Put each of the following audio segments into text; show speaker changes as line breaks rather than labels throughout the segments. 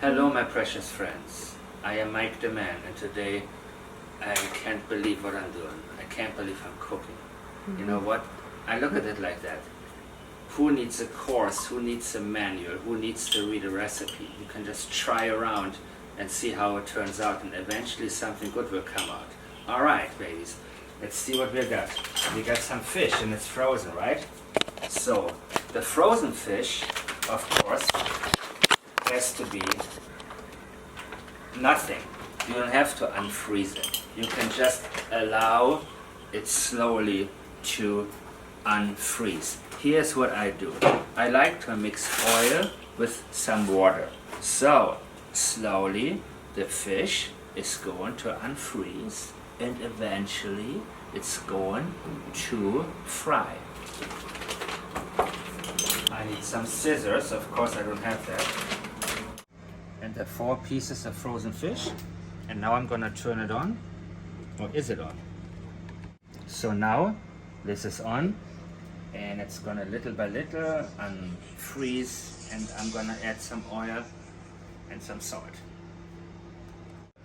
Hello, my precious friends. I am Mike Dammann, and today I can't believe what I'm doing. I can't believe I'm cooking. You know what? I look at it like that. Who needs a course? Who needs a manual? Who needs to read a recipe? You can just try around and see how it turns out, and eventually something good will come out. All right, babies. Let's see what we got. We got some fish, and it's frozen, right? So, the frozen fish, of course, has to be nothing. You don't have to unfreeze it. You can just allow it slowly to unfreeze. Here's what I do. I like to mix oil with some water. So, slowly the fish is going to unfreeze and eventually it's going to fry. I need some scissors, of course I don't have that. And the 4 pieces of frozen fish. And now I'm gonna turn it on. Or is it on? So now this is on and it's gonna little by little unfreeze, and I'm gonna add some oil and some salt.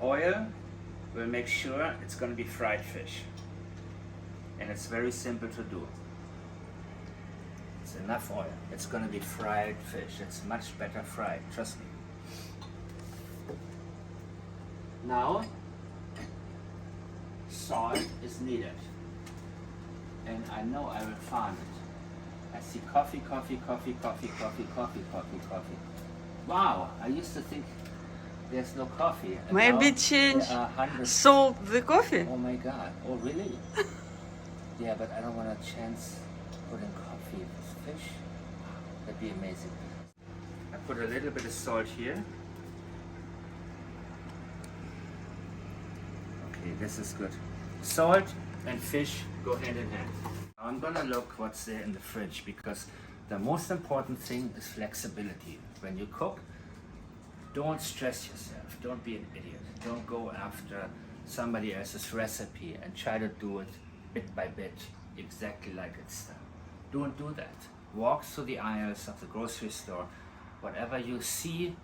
Oil will make sure it's gonna be fried fish. And it's very simple to do. It's enough oil. It's gonna be fried fish. It's much better fried, trust me. Now, salt is needed. And I know I will find it. I see coffee. Wow, I used to think there's no coffee. And
Maybe
now
change
there are hundreds.
salt the coffee.
Oh my god, oh really? Yeah, but I don't want a chance putting coffee with fish. That'd be amazing. I put a little bit of salt here. Okay, this is good. Salt and fish go hand in hand. I'm gonna look what's there in the fridge, because the most important thing is flexibility. When you cook, don't stress yourself. Don't be an idiot. Don't go after somebody else's recipe and try to do it bit by bit, exactly like it's done. Don't do that. Walk through the aisles of the grocery store. Whatever you see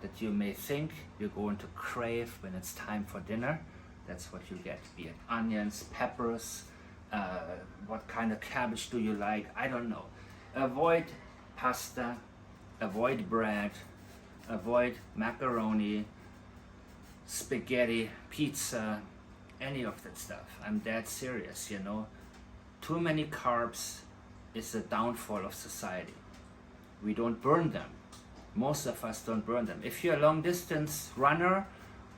that you may think you're going to crave when it's time for dinner, that's what you get. Be it onions, peppers, what kind of cabbage do you like? I don't know. Avoid pasta, avoid bread, avoid macaroni, spaghetti, pizza, any of that stuff. I'm dead serious, you know. Too many carbs is the downfall of society. We don't burn them. Most of us don't burn them. If you're a long distance runner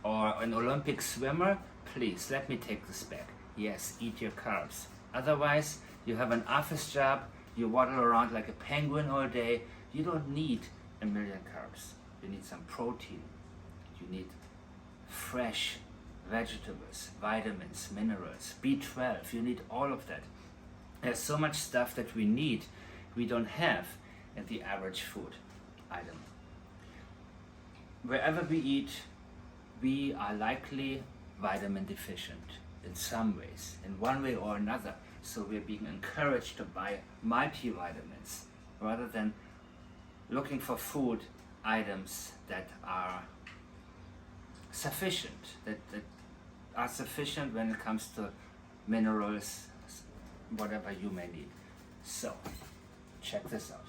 or an Olympic swimmer, please let me take this back. Yes, eat your carbs. Otherwise, you have an office job, you waddle around like a penguin all day. You don't need a million carbs. You need some protein. You need fresh vegetables, vitamins, minerals, B12. You need all of that. There's so much stuff that we need, we don't have in the average food item. Wherever we eat, we are likely vitamin deficient in some ways, in one way or another. So we're being encouraged to buy multivitamins rather than looking for food items that are sufficient, that are sufficient when it comes to minerals, whatever you may need. So, check this out.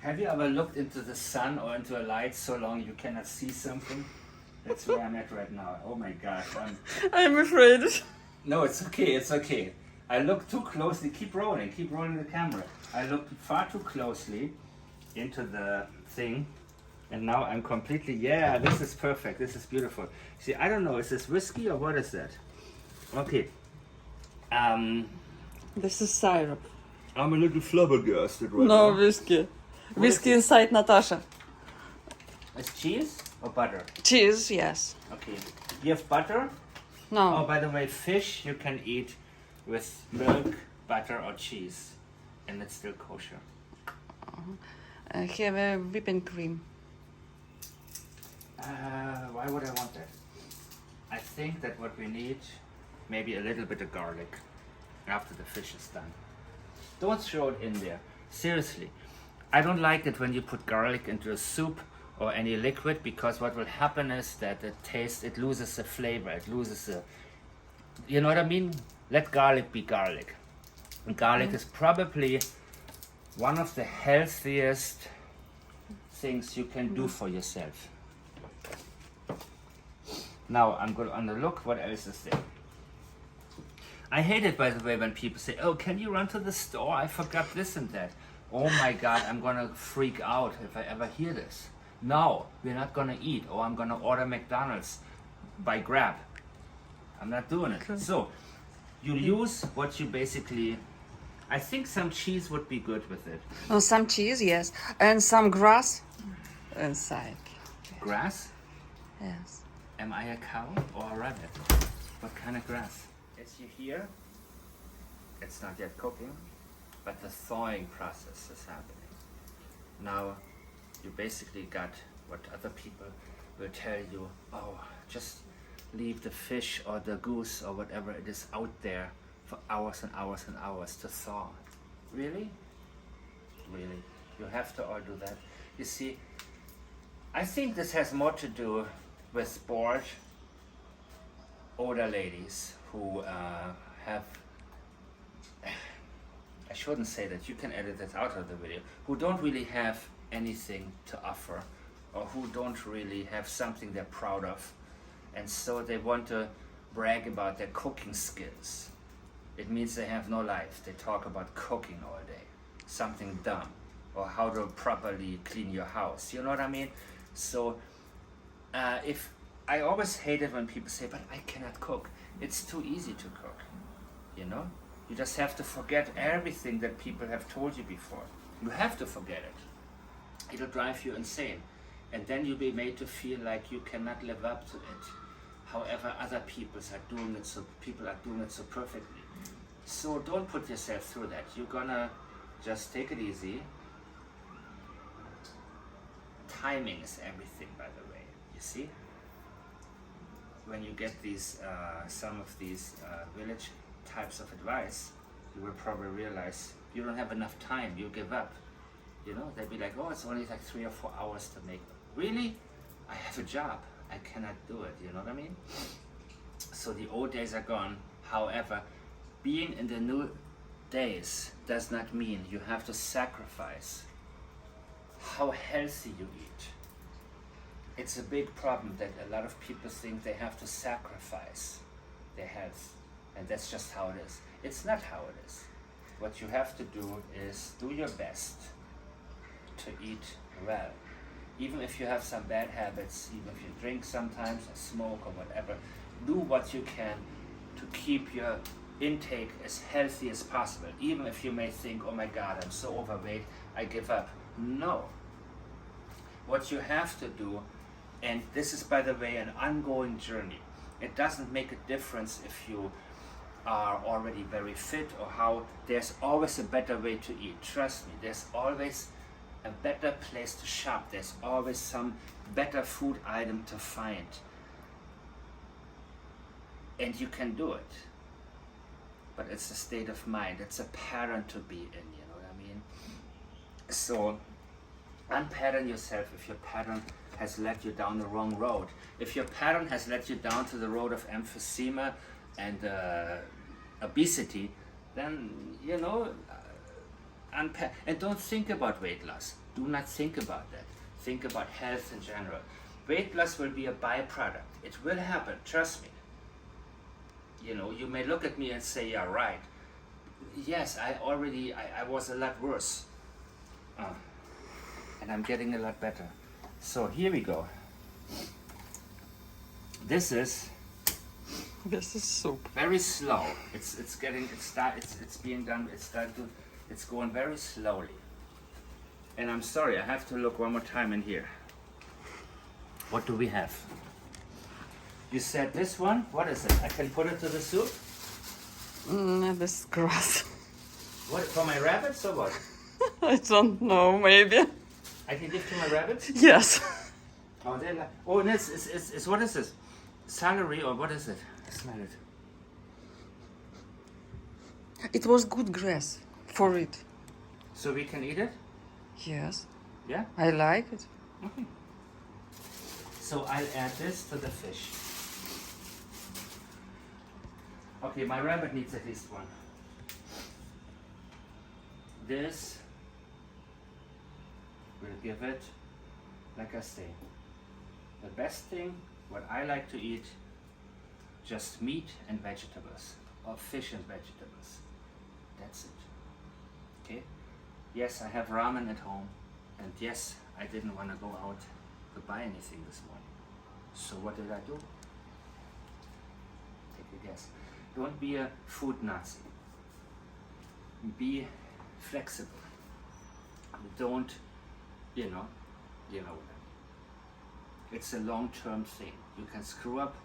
Have you ever looked into the sun or into a light so long you cannot see something? That's where I'm at right now. Oh my gosh.
I'm afraid.
No, it's okay, it's okay. I looked too closely. Keep rolling the camera. I looked far too closely into the thing, and now I'm completely, yeah, this is perfect. This is beautiful. See, I don't know, is this whiskey or what is that? Okay.
This is syrup.
I'm a little flabbergasted right
No
now.
whiskey.
What
Whiskey
is
inside Natasha.
Is cheese or butter?
Cheese, yes.
Okay. You have butter? Oh,
No.
by the way, fish you can eat with milk, butter, or cheese, and it's still kosher.
Have a whipping cream.
Why would I want that? I think that what we need, maybe a little bit of garlic after the fish is done. Don't throw it in there. Seriously. I don't like it when you put garlic into a soup or any liquid, because what will happen is that it loses the flavor, it loses the, you know what I mean? Let garlic be garlic. And garlic is probably one of the healthiest things you can do for yourself. Now I'm going to look what else is there. I hate it, by the way, when people say, oh, can you run to the store? I forgot this and that. Oh my God, I'm going to freak out if I ever hear this. No, we're not going to eat, or I'm going to order McDonald's by Grab. I'm not doing it. Okay. So you use what you basically, I think some cheese would be good with it.
Oh, some cheese, yes. And some grass inside.
Grass?
Yes.
Am I a cow or a rabbit? What kind of grass? As you hear, it's not yet cooking, but the thawing process is happening. Now, you basically got what other people will tell you, oh, just leave the fish or the goose or whatever it is out there for hours and hours and hours to thaw. Really? Really? You have to all do that? You see, I think this has more to do with bored older ladies who have, I shouldn't say that, you can edit it out of the video, who don't really have anything to offer, or who don't really have something they're proud of, and so they want to brag about their cooking skills. It means they have no life. They talk about cooking all day, something dumb, or how to properly clean your house. You know what I mean? So if I always hate it when people say, but I cannot cook. It's too easy to cook, you know? You just have to forget everything that people have told you before. You have to forget it. It'll drive you insane. And then you'll be made to feel like you cannot live up to it. However, other people are doing it so perfectly. So don't put yourself through that. You're gonna just take it easy. Timing is everything, by the way, you see? When you get these, some of these village types of advice, you will probably realize you don't have enough time, you give up. You know, they'd be like, oh, it's only like 3 or 4 hours to make. Really? I have a job, I cannot do it, you know what I mean? So the old days are gone. However, being in the new days does not mean you have to sacrifice how healthy you eat. It's a big problem that a lot of people think they have to sacrifice their health, and that's just how it is. It's not how it is. What you have to do is do your best to eat well. Even if you have some bad habits, even if you drink sometimes or smoke or whatever, do what you can to keep your intake as healthy as possible. Even if you may think, oh my God, I'm so overweight, I give up. No. What you have to do, and this is, by the way, an ongoing journey. It doesn't make a difference if you are already very fit or how. There's always a better way to eat. Trust me, there's always a better place to shop. There's always some better food item to find. And you can do it. But it's a state of mind. It's a pattern to be in, you know what I mean? So unpattern yourself if your pattern has led you down the wrong road. If your pattern has led you down to the road of emphysema and obesity, then, you know, and don't think about weight loss. Do not think about that. Think about health in general. Weight loss will be a byproduct. It will happen, trust me. You know, you may look at me and say, yeah, right. Yes, I was a lot worse. And I'm getting a lot better. So here we go. This is
soup.
Very slow. It's being done. It's going very slowly. And I'm sorry, I have to look one more time in here. What do we have? You said this one. What is it? I can put it to the soup.
This is grass.
What, for my rabbits or what?
I don't know. Maybe.
I can give to my rabbits?
Yes.
Oh, they like. Oh, and it's what is this? Celery or what is it? I smell it.
It was good grass for it.
So we can eat it?
Yes.
Yeah?
I like it.
Okay. So I'll add this to the fish. Okay, my rabbit needs at least one. This will give it, like I say, the best thing, what I like to eat, just meat and vegetables, or fish and vegetables. That's it. Okay? Yes, I have ramen at home, and yes, I didn't want to go out to buy anything this morning. So what did I do? Take a guess. Don't be a food Nazi. Be flexible. Don't, you know what I mean. It's a long-term thing. You can screw up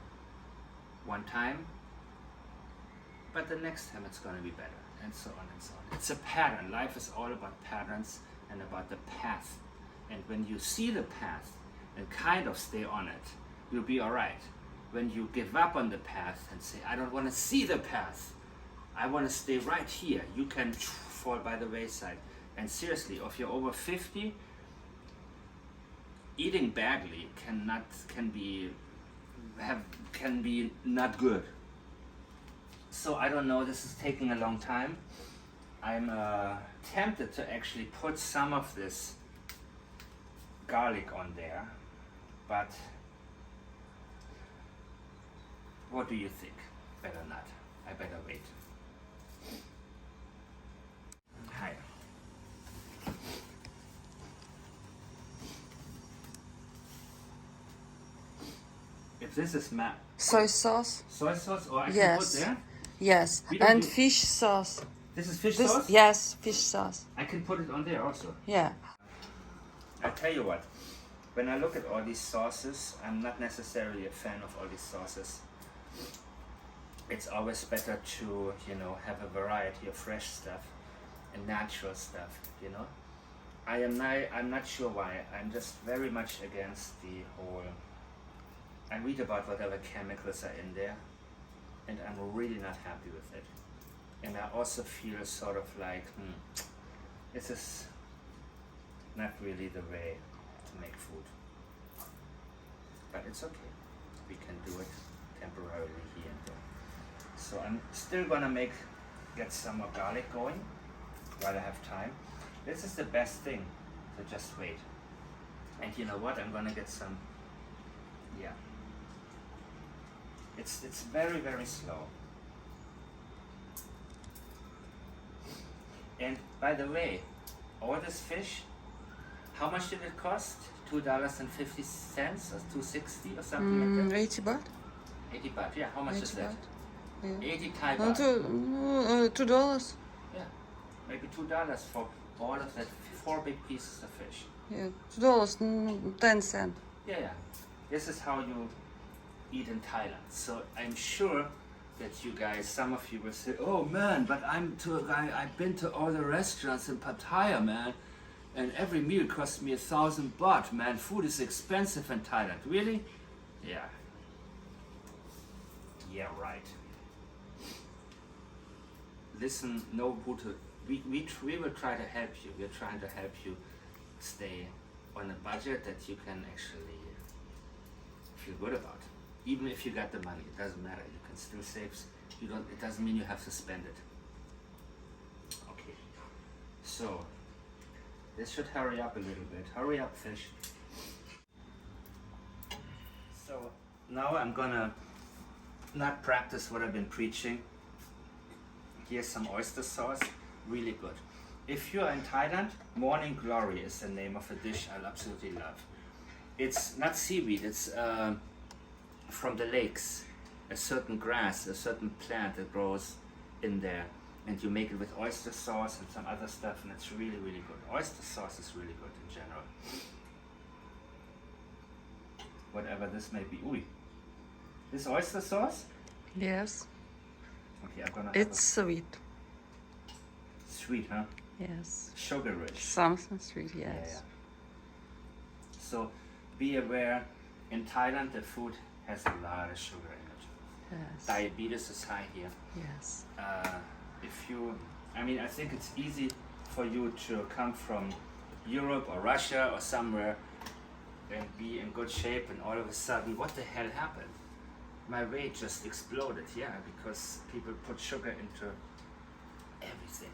one time, but the next time it's going to be better, and so on and so on. It's a pattern. Life is all about patterns and about the path. And when you see the path and kind of stay on it, you'll be all right. When you give up on the path and say, I don't want to see the path, I want to stay right here, you can fall by the wayside. And seriously, if you're over 50, eating badly can be not good. So I don't know, this is taking a long time. I'm tempted to actually put some of this garlic on there, but what do you think? Better not. I better wait. Hi. If this is
Soy sauce.
soy sauce, or I can
Yes.
put there.
Yes.
We don't
And
do-
fish sauce.
This is fish
This,
sauce.
yes, fish sauce.
I can put it on there also.
Yeah.
I tell you what, when I look at all these sauces, I'm not necessarily a fan of all these sauces. It's always better to, have a variety of fresh stuff and natural stuff, I'm not sure why. I'm just very much against the whole, I read about whatever chemicals are in there, and I'm really not happy with it. And I also feel sort of like, this is not really the way to make food. But it's okay. We can do it temporarily here and there. So I'm still gonna get some more garlic going while I have time. This is the best thing, so just wait. And you know what? I'm gonna get some, It's very, very slow. And by the way, all this fish, how much did it cost? $2.50 or $2.60 or something like that?
80 baht.
80 baht, yeah. How much
80
is that?
baht. Yeah.
80 Thai
No,
baht.
$2.
Yeah, maybe $2 for all of that 4 big pieces of fish.
Yeah, $2, 10 cents.
Yeah. This is how you eat in Thailand. So I'm sure that you guys, some of you will say, oh man, but I've been to all the restaurants in Pattaya, man, and every meal cost me 1,000 baht, man. Food is expensive in Thailand. Really? Yeah. Yeah, right. Listen, we will try to help you. We're trying to help you stay on a budget that you can actually feel good about. Even if you got the money, it doesn't matter. You can still save. It doesn't mean you have to spend it. Okay. So this should hurry up a little bit. Hurry up, fish. So now I'm gonna not practice what I've been preaching. Here's some oyster sauce, really good. If you're in Thailand, Morning Glory is the name of a dish I absolutely love. It's not seaweed, it's from the lakes, a certain grass, a certain plant that grows in there, and you make it with oyster sauce and some other stuff, and it's really, really good. Oyster sauce is really good in general. Whatever this may be. Ooh, this oyster sauce?
Yes.
Okay, I'm gonna.
It's sweet.
Sweet, huh?
Yes.
Sugar rich.
Something sweet, yes.
Yeah. So be aware, in Thailand the food has a lot of sugar in it.
Yes.
Diabetes is high here.
Yes.
I think it's easy for you to come from Europe or Russia or somewhere and be in good shape, and all of a sudden, what the hell happened? My weight just exploded, yeah, because people put sugar into everything.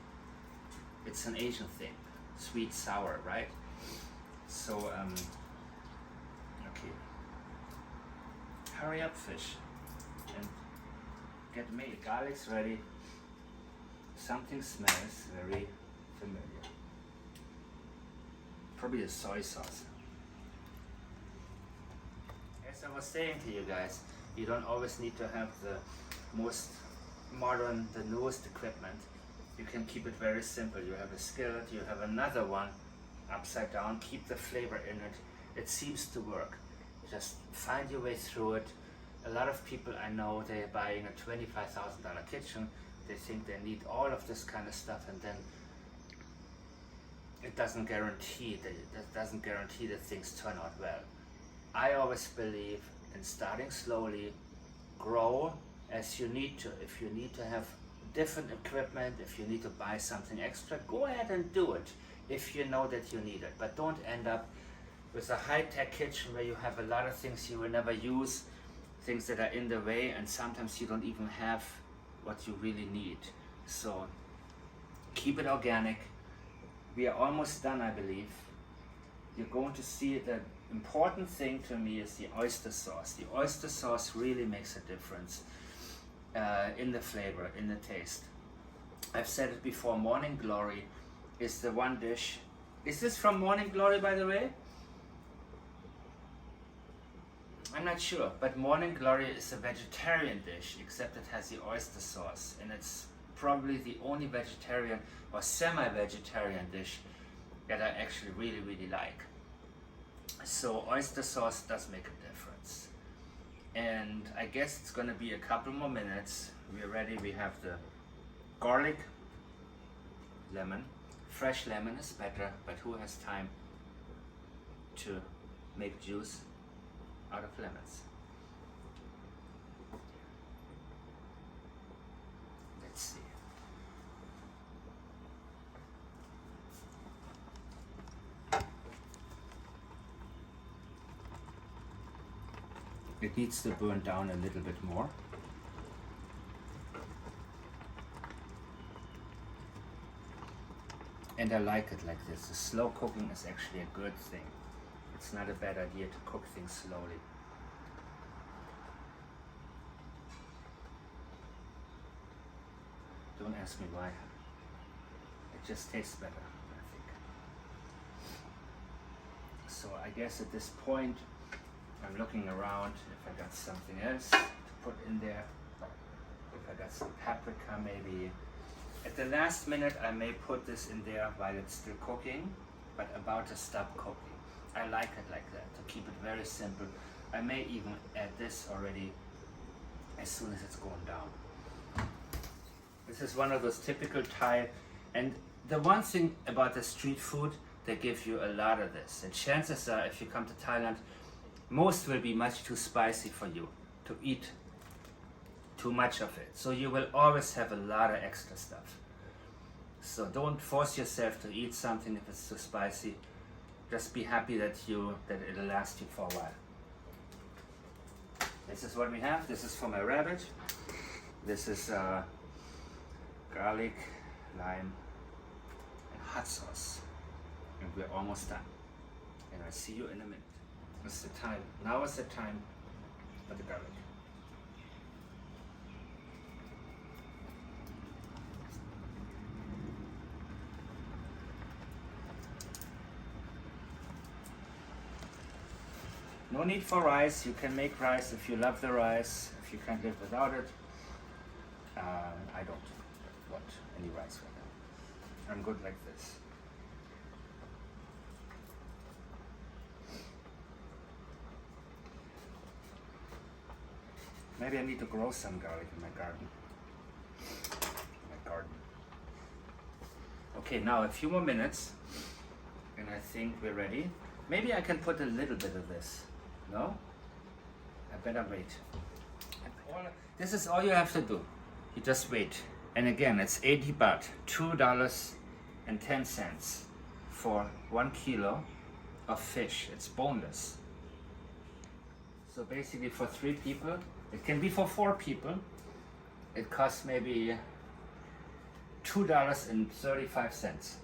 It's an Asian thing, sweet, sour, right? So, okay. Hurry up, fish, and get made. Garlic's ready. Something smells very familiar. Probably a soy sauce. As I was saying to you guys, you don't always need to have the most modern, the newest equipment. You can keep it very simple. You have a skillet, you have another one upside down, keep the flavor in it. It seems to work. Just find your way through it. A lot of people I know, they're buying a $25,000 kitchen. They think they need all of this kind of stuff, and then it doesn't guarantee that things turn out well. I always believe in starting slowly, grow as you need to. If you need to have different equipment, if you need to buy something extra, go ahead and do it if you know that you need it. But don't end up with a high-tech kitchen where you have a lot of things you will never use, things that are in the way, and sometimes you don't even have what you really need. So keep it organic. We are almost done, I believe. You're going to see the important thing to me is the oyster sauce. The oyster sauce really makes a difference in the flavor, in the taste. I've said it before, Morning Glory is the one dish. Is this from Morning Glory, by the way? I'm not sure, but Morning Glory is a vegetarian dish, except it has the oyster sauce, and it's probably the only vegetarian or semi-vegetarian dish that I actually really, really like. So oyster sauce does make a difference. And I guess it's gonna be a couple more minutes. We're ready. We have the garlic, lemon. Fresh lemon is better, but who has time to make juice out of lemons? Let's see. It needs to burn down a little bit more. And I like it like this. The slow cooking is actually a good thing. It's not a bad idea to cook things slowly. Don't ask me why. It just tastes better, I think. So I guess at this point, I'm looking around if I got something else to put in there. If I got some paprika maybe. At the last minute I may put this in there while it's still cooking, but about to stop cooking. I like it like that, to keep it very simple. I may even add this already as soon as it's going down. This is one of those typical Thai, and the one thing about the street food, they give you a lot of this. And chances are, if you come to Thailand, most will be much too spicy for you to eat too much of it. So you will always have a lot of extra stuff. So don't force yourself to eat something if it's too spicy. Just be happy that it'll last you for a while. This is what we have. This is for my rabbit. This is garlic, lime, and hot sauce. And we're almost done. And I'll see you in a minute. It's the time. Now is the time for the garlic. No need for rice. You can make rice if you love the rice. If you can't live without it, I don't want any rice right now. I'm good like this. Maybe I need to grow some garlic in my garden. Okay, now a few more minutes, and I think we're ready. Maybe I can put a little bit of this. No? I better wait. This is all you have to do. You just wait. And again, it's 80 baht, $2.10 for 1 kilo of fish. It's boneless. So basically for 3 people, it can be for 4 people. It costs maybe $2.35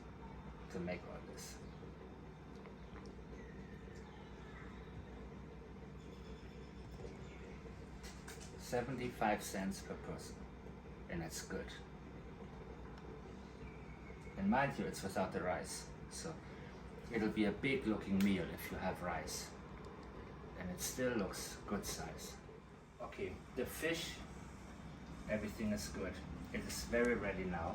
to make all this. $0.75 per person, and it's good. And mind you, it's without the rice, so it'll be a big looking meal if you have rice, and it still looks good size. Okay, the fish, everything is good. It is very ready now.